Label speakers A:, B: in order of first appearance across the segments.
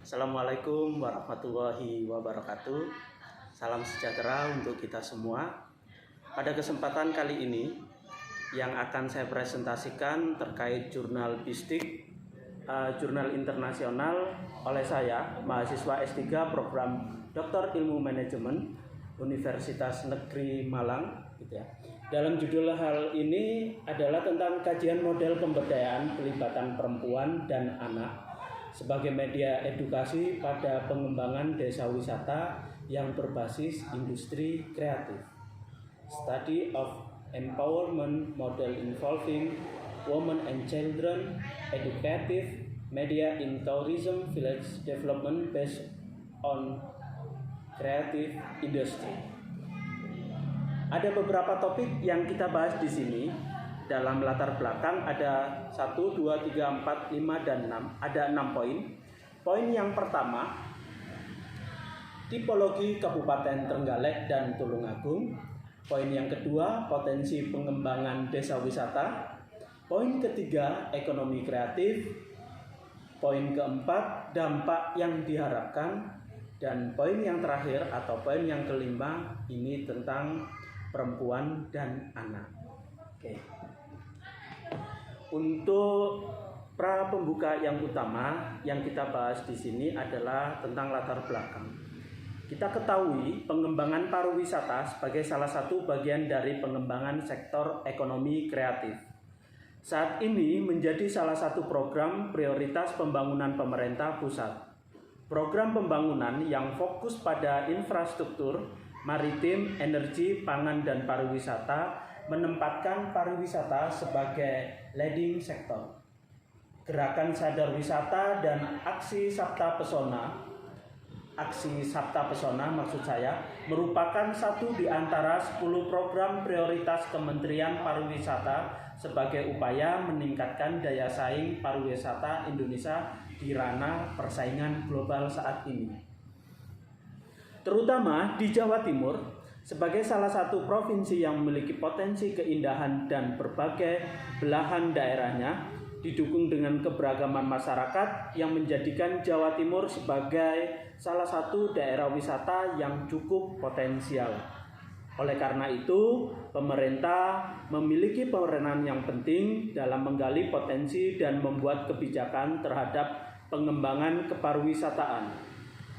A: Assalamualaikum warahmatullahi wabarakatuh. Salam sejahtera untuk kita semua. Pada kesempatan kali ini yang akan saya presentasikan terkait jurnal BISTIK, jurnal internasional oleh saya, mahasiswa S3 program Doktor Ilmu Manajemen Universitas Negeri Malang, gitu ya. Dalam judul hal ini adalah tentang kajian model pemberdayaan pelibatan perempuan dan anak sebagai media edukasi pada pengembangan desa wisata yang berbasis industri kreatif. Study of empowerment model involving women and children, educative media in tourism village development based on creative industry. Ada beberapa topik yang kita bahas di sini. Dalam latar belakang ada 1, 2, 3, 4, 5, dan 6. Ada 6 poin. Poin yang pertama, tipologi Kabupaten Trenggalek dan Tulungagung. Poin yang kedua, potensi pengembangan desa wisata. Poin ketiga, ekonomi kreatif. Poin keempat, dampak yang diharapkan. Dan poin yang terakhir atau poin yang kelima, ini tentang perempuan dan anak. Oke. Untuk pra pembuka yang utama yang kita bahas di sini adalah tentang latar belakang. Kita ketahui pengembangan pariwisata sebagai salah satu bagian dari pengembangan sektor ekonomi kreatif. Saat ini menjadi salah satu program prioritas pembangunan pemerintah pusat. Program pembangunan yang fokus pada infrastruktur, maritim, energi, pangan, dan pariwisata menempatkan pariwisata sebagai leading sektor. Gerakan Sadar Wisata dan Aksi Sabta Pesona, merupakan satu di antara 10 program prioritas Kementerian Pariwisata sebagai upaya meningkatkan daya saing pariwisata Indonesia di ranah persaingan global saat ini. Terutama di Jawa Timur, sebagai salah satu provinsi yang memiliki potensi keindahan dan berbagai belahan daerahnya, didukung dengan keberagaman masyarakat yang menjadikan Jawa Timur sebagai salah satu daerah wisata yang cukup potensial. Oleh karena itu, pemerintah memiliki peranan yang penting dalam menggali potensi dan membuat kebijakan terhadap pengembangan kepariwisataan,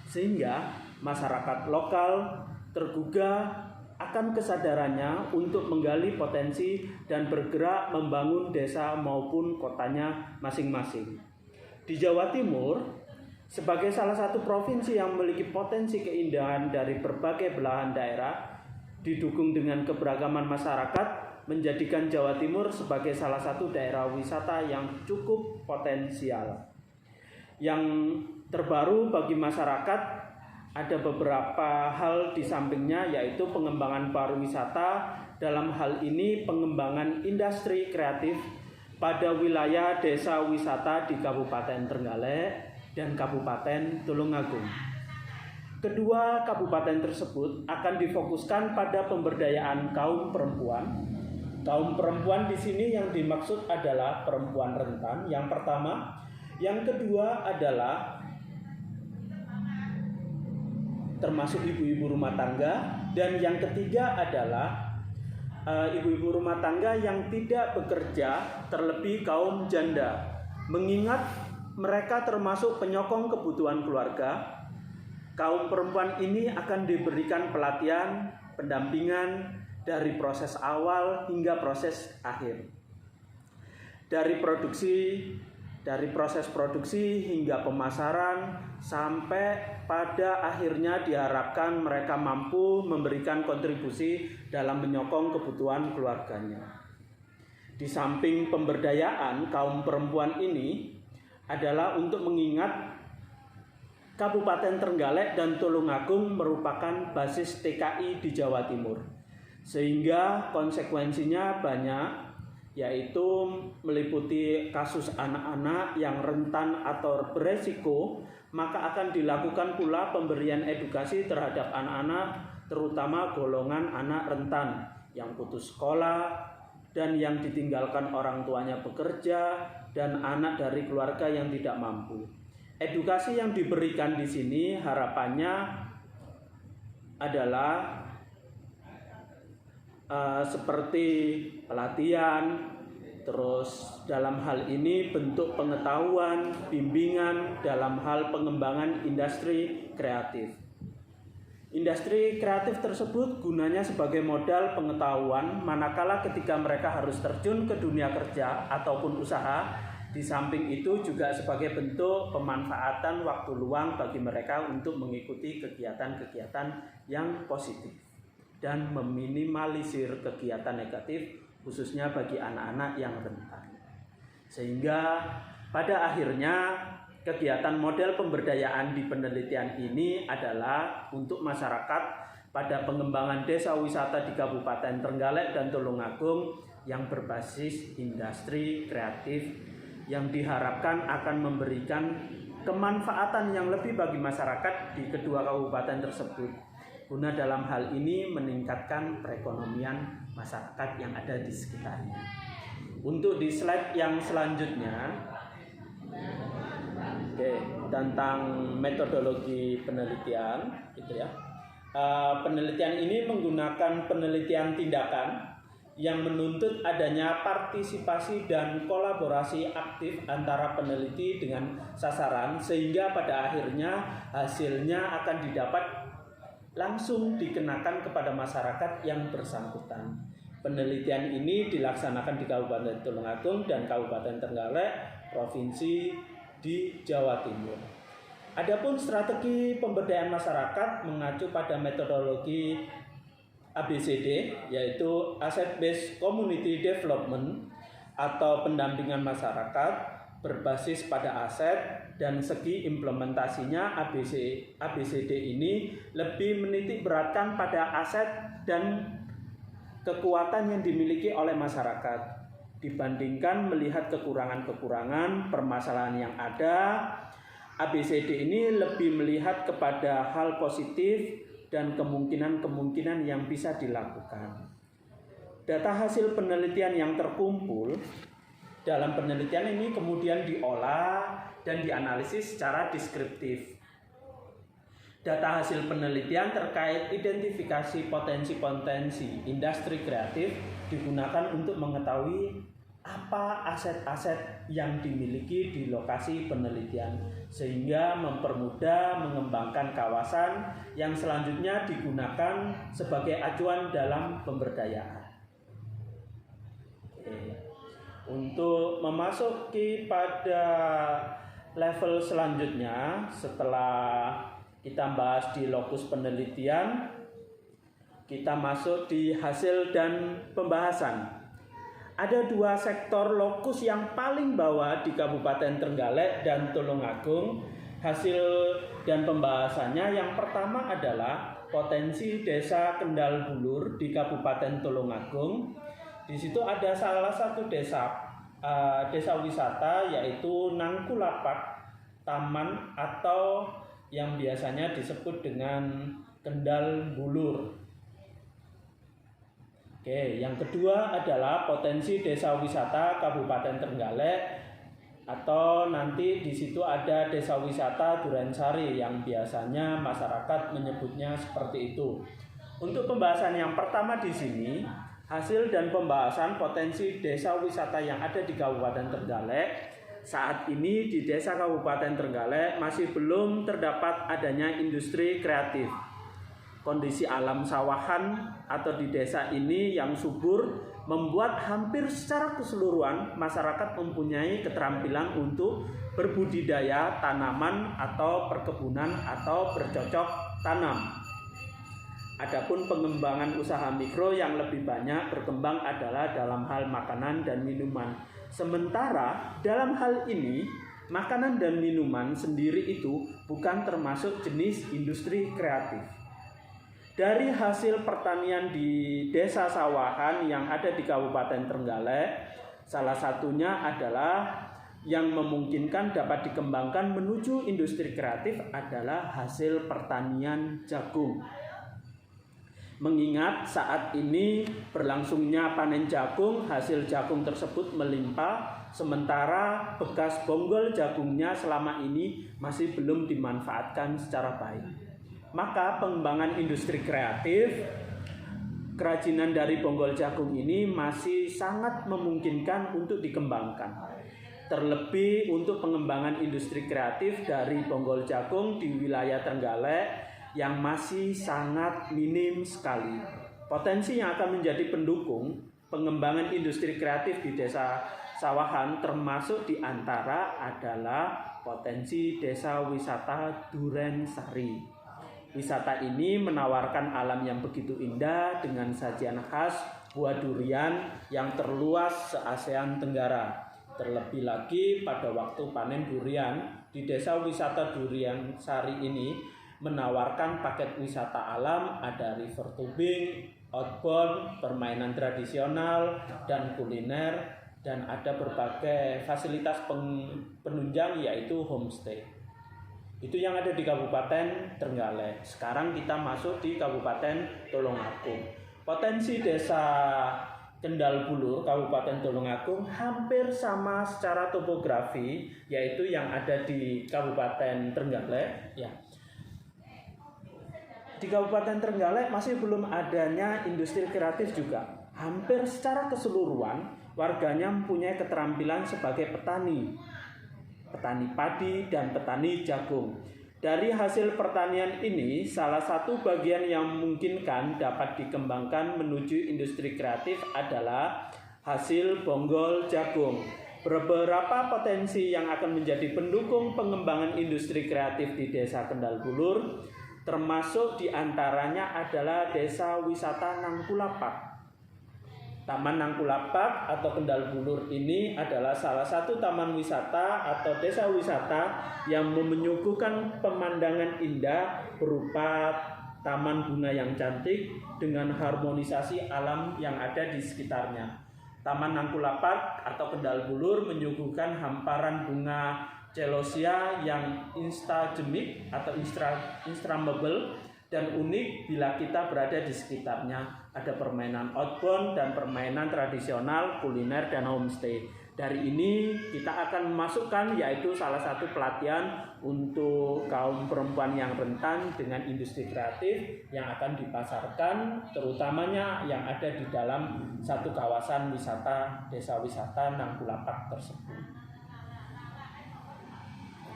A: sehingga masyarakat lokal tergugah akan kesadarannya untuk menggali potensi dan bergerak membangun desa maupun kotanya masing-masing. Di Jawa Timur, sebagai salah satu provinsi yang memiliki potensi keindahan dari berbagai belahan daerah, didukung dengan keberagaman masyarakat, menjadikan Jawa Timur sebagai salah satu daerah wisata yang cukup potensial. Yang terbaru bagi masyarakat, ada beberapa hal di sampingnya, yaitu pengembangan pariwisata, dalam hal ini pengembangan industri kreatif pada wilayah desa wisata di Kabupaten Trenggalek dan Kabupaten Tulungagung. Kedua kabupaten tersebut akan difokuskan pada pemberdayaan kaum perempuan. Kaum perempuan di sini yang dimaksud adalah perempuan rentan, yang pertama. Yang kedua adalah termasuk ibu-ibu rumah tangga, dan yang ketiga adalah ibu-ibu rumah tangga yang tidak bekerja, terlebih kaum janda, mengingat mereka termasuk penyokong kebutuhan keluarga. Kaum perempuan ini akan diberikan pelatihan, pendampingan dari proses awal hingga proses akhir, dari proses produksi hingga pemasaran, sampai pada akhirnya diharapkan mereka mampu memberikan kontribusi dalam menyokong kebutuhan keluarganya. Di samping pemberdayaan kaum perempuan ini adalah untuk mengingat Kabupaten Trenggalek dan Tulungagung merupakan basis TKI di Jawa Timur, sehingga konsekuensinya banyak, yaitu meliputi kasus anak-anak yang rentan atau beresiko, maka akan dilakukan pula pemberian edukasi terhadap anak-anak, terutama golongan anak rentan yang putus sekolah dan yang ditinggalkan orang tuanya bekerja dan anak dari keluarga yang tidak mampu. Edukasi yang diberikan di sini harapannya adalah seperti pelatihan, terus dalam hal ini bentuk pengetahuan, bimbingan dalam hal pengembangan industri kreatif. Industri kreatif tersebut gunanya sebagai modal pengetahuan manakala ketika mereka harus terjun ke dunia kerja ataupun usaha. Di samping itu juga sebagai bentuk pemanfaatan waktu luang bagi mereka untuk mengikuti kegiatan-kegiatan yang positif dan meminimalisir kegiatan negatif khususnya bagi anak-anak yang rentan. Sehingga pada akhirnya kegiatan model pemberdayaan di penelitian ini adalah untuk masyarakat pada pengembangan desa wisata di Kabupaten Trenggalek dan Tulungagung yang berbasis industri kreatif yang diharapkan akan memberikan kemanfaatan yang lebih bagi masyarakat di kedua kabupaten tersebut, guna dalam hal ini meningkatkan perekonomian masyarakat yang ada di sekitarnya. Untuk di slide yang selanjutnya, tentang metodologi penelitian, gitu ya. Penelitian ini menggunakan penelitian tindakan yang menuntut adanya partisipasi dan kolaborasi aktif antara peneliti dengan sasaran, sehingga pada akhirnya hasilnya akan didapat langsung dikenakan kepada masyarakat yang bersangkutan. Penelitian ini dilaksanakan di Kabupaten Tulungagung dan Kabupaten Trenggalek, Provinsi di Jawa Timur. Adapun strategi pemberdayaan masyarakat mengacu pada metodologi ABCD, yaitu Asset Based Community Development atau pendampingan masyarakat berbasis pada aset, dan segi implementasinya ABCD ini lebih menitik beratkan pada aset dan kekuatan yang dimiliki oleh masyarakat dibandingkan melihat kekurangan-kekurangan permasalahan yang ada. ABCD ini lebih melihat kepada hal positif dan kemungkinan-kemungkinan yang bisa dilakukan. Data hasil penelitian yang terkumpul dalam penelitian ini kemudian diolah dan dianalisis secara deskriptif. Data hasil penelitian terkait identifikasi potensi-potensi industri kreatif digunakan untuk mengetahui apa aset-aset yang dimiliki di lokasi penelitian, sehingga mempermudah mengembangkan kawasan yang selanjutnya digunakan sebagai acuan dalam pemberdayaan. Untuk memasuki pada level selanjutnya, setelah kita bahas di lokus penelitian, kita masuk di hasil dan pembahasan. Ada dua sektor lokus yang paling bawah di Kabupaten Trenggalek dan Tulungagung. Hasil dan pembahasannya yang pertama adalah potensi desa Kendal Bulur di Kabupaten Tulungagung. Di situ ada salah satu desa wisata, yaitu Nangkulapak Taman atau yang biasanya disebut dengan Kendal Bulur. Oke, yang kedua adalah potensi desa wisata Kabupaten Trenggalek, atau nanti di situ ada desa wisata Durensari yang biasanya masyarakat menyebutnya seperti itu. Untuk pembahasan yang pertama di sini, hasil dan pembahasan potensi desa wisata yang ada di Kabupaten Trenggalek. Saat ini di desa Kabupaten Trenggalek masih belum terdapat adanya industri kreatif. Kondisi alam sawahan atau di desa ini yang subur membuat hampir secara keseluruhan masyarakat mempunyai keterampilan untuk berbudidaya tanaman atau perkebunan atau bercocok tanam. Adapun pengembangan usaha mikro yang lebih banyak berkembang adalah dalam hal makanan dan minuman. Sementara dalam hal ini, makanan dan minuman sendiri itu bukan termasuk jenis industri kreatif. Dari hasil pertanian di desa sawahan yang ada di Kabupaten Trenggalek, salah satunya adalah yang memungkinkan dapat dikembangkan menuju industri kreatif adalah hasil pertanian jagung. Mengingat saat ini berlangsungnya panen jagung, hasil jagung tersebut melimpah, sementara bekas bonggol jagungnya selama ini masih belum dimanfaatkan secara baik. Maka pengembangan industri kreatif, kerajinan dari bonggol jagung ini masih sangat memungkinkan untuk dikembangkan. Terlebih untuk pengembangan industri kreatif dari bonggol jagung di wilayah Trenggalek yang masih sangat minim sekali. Potensi yang akan menjadi pendukung pengembangan industri kreatif di Desa Sawahan termasuk di antara adalah potensi Desa Wisata Durensari. Wisata ini menawarkan alam yang begitu indah dengan sajian khas buah durian yang terluas se-ASEAN Tenggara. Terlebih lagi pada waktu panen durian di Desa Wisata Durensari ini menawarkan paket wisata alam, ada river tubing, outbound, permainan tradisional, dan kuliner, dan ada berbagai fasilitas penunjang yaitu homestay. Itu yang ada di Kabupaten Trenggalek. Sekarang kita masuk di Kabupaten Tulungagung. Potensi Desa Kendal Bulur, Kabupaten Tulungagung hampir sama secara topografi, yaitu yang ada di Kabupaten Trenggalek. Ya. Di Kabupaten Trenggalek masih belum adanya industri kreatif juga. Hampir secara keseluruhan warganya mempunyai keterampilan sebagai petani padi dan petani jagung. Dari hasil pertanian ini, salah satu bagian yang memungkinkan dapat dikembangkan menuju industri kreatif adalah hasil bonggol jagung. Beberapa potensi yang akan menjadi pendukung pengembangan industri kreatif di Desa Kendal Bulur, termasuk diantaranya adalah Desa Wisata Nangkulapak. Taman Nangkulapak atau Kendal Bulur ini adalah salah satu taman wisata atau desa wisata yang menyuguhkan pemandangan indah berupa taman bunga yang cantik dengan harmonisasi alam yang ada di sekitarnya. Taman Nangkulapak atau Kendal Bulur menyuguhkan hamparan bunga celosia yang instagemik atau instagramable dan unik bila kita berada di sekitarnya. Ada permainan outbound dan permainan tradisional, kuliner, dan homestay. Dari ini kita akan memasukkan yaitu salah satu pelatihan untuk kaum perempuan yang rentan dengan industri kreatif yang akan dipasarkan terutamanya yang ada di dalam satu kawasan wisata desa wisata Nangkulapak tersebut.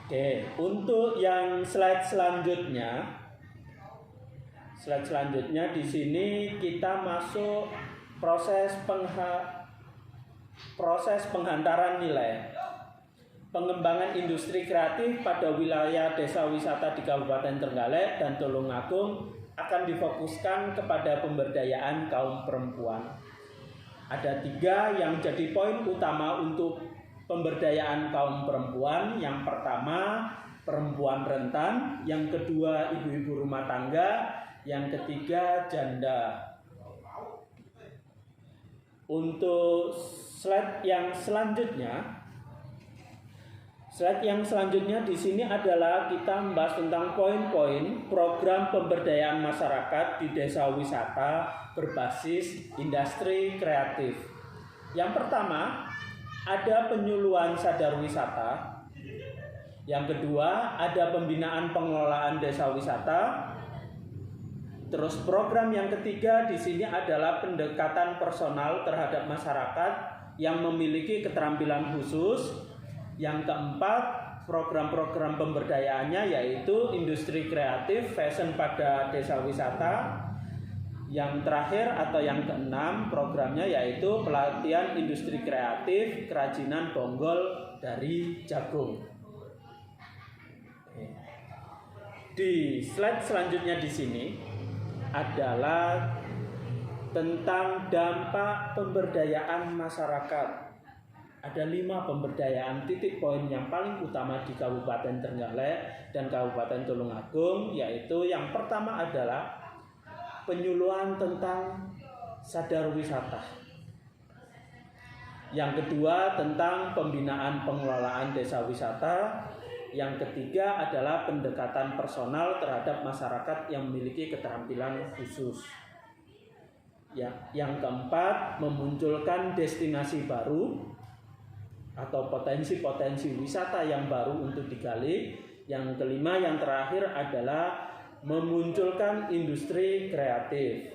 A: Oke, untuk yang slide selanjutnya di sini kita masuk proses penghantaran nilai. Pengembangan industri kreatif pada wilayah desa wisata di Kabupaten Trenggalek dan Tulungagung akan difokuskan kepada pemberdayaan kaum perempuan. Ada 3 yang jadi poin utama untuk pemberdayaan kaum perempuan. Yang pertama, perempuan rentan. Yang kedua, ibu-ibu rumah tangga. Yang ketiga, janda. Untuk slide yang selanjutnya di sini adalah kita membahas tentang poin-poin program pemberdayaan masyarakat di desa wisata berbasis industri kreatif. Yang pertama, ada penyuluhan sadar wisata. Yang kedua, ada pembinaan pengelolaan desa wisata. Terus program yang ketiga di sini adalah pendekatan personal terhadap masyarakat yang memiliki keterampilan khusus. Yang keempat, program-program pemberdayaannya yaitu industri kreatif, fashion pada desa wisata. Yang terakhir atau yang keenam programnya yaitu pelatihan industri kreatif kerajinan bonggol dari jagung. Di slide selanjutnya di sini adalah tentang dampak pemberdayaan masyarakat. Ada 5 pemberdayaan titik poin yang paling utama di Kabupaten Trenggalek dan Kabupaten Tulungagung, yaitu yang pertama adalah penyuluhan tentang sadar wisata. Yang kedua tentang pembinaan pengelolaan desa wisata. Yang ketiga adalah pendekatan personal terhadap masyarakat yang memiliki keterampilan khusus. Yang keempat, memunculkan destinasi baru atau potensi-potensi wisata yang baru untuk digali. Yang kelima, yang terakhir adalah memunculkan industri kreatif.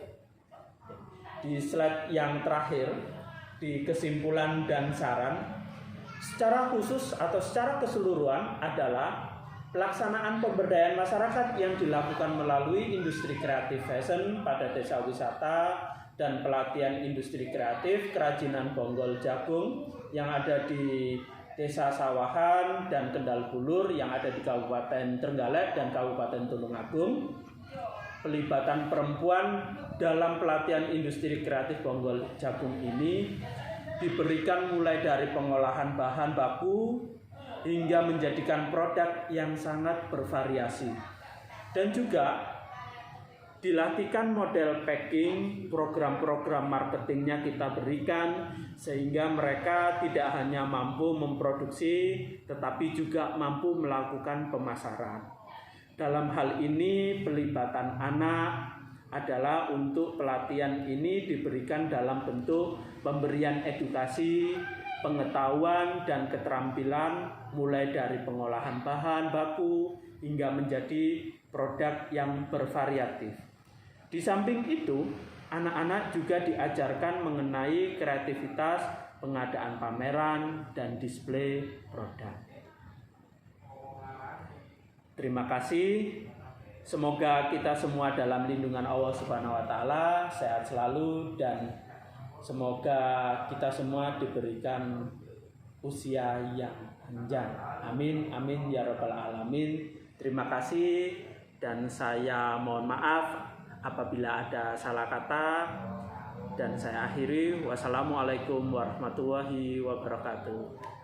A: Di slide yang terakhir, di kesimpulan dan saran, secara khusus atau secara keseluruhan adalah pelaksanaan pemberdayaan masyarakat yang dilakukan melalui industri kreatif fashion pada desa wisata dan pelatihan industri kreatif kerajinan bonggol jagung yang ada di Desa Sawahan dan Kendal Bulur yang ada di Kabupaten Trenggalek dan Kabupaten Tulungagung. Pelibatan perempuan dalam pelatihan industri kreatif bonggol jagung ini diberikan mulai dari pengolahan bahan baku hingga menjadikan produk yang sangat bervariasi. Dan juga dilatihkan model packing, program-program marketingnya kita berikan sehingga mereka tidak hanya mampu memproduksi tetapi juga mampu melakukan pemasaran. Dalam hal ini pelibatan anak adalah untuk pelatihan ini diberikan dalam bentuk pemberian edukasi, pengetahuan dan keterampilan mulai dari pengolahan bahan baku hingga menjadi produk yang bervariatif. Di samping itu, anak-anak juga diajarkan mengenai kreativitas, pengadaan pameran, dan display produk. Terima kasih. Semoga kita semua dalam lindungan Allah Subhanahu wa taala, sehat selalu, dan semoga kita semua diberikan usia yang panjang. Amin, amin ya rabbal alamin. Terima kasih dan saya mohon maaf apabila ada salah kata, dan saya akhiri. Wassalamualaikum warahmatullahi wabarakatuh.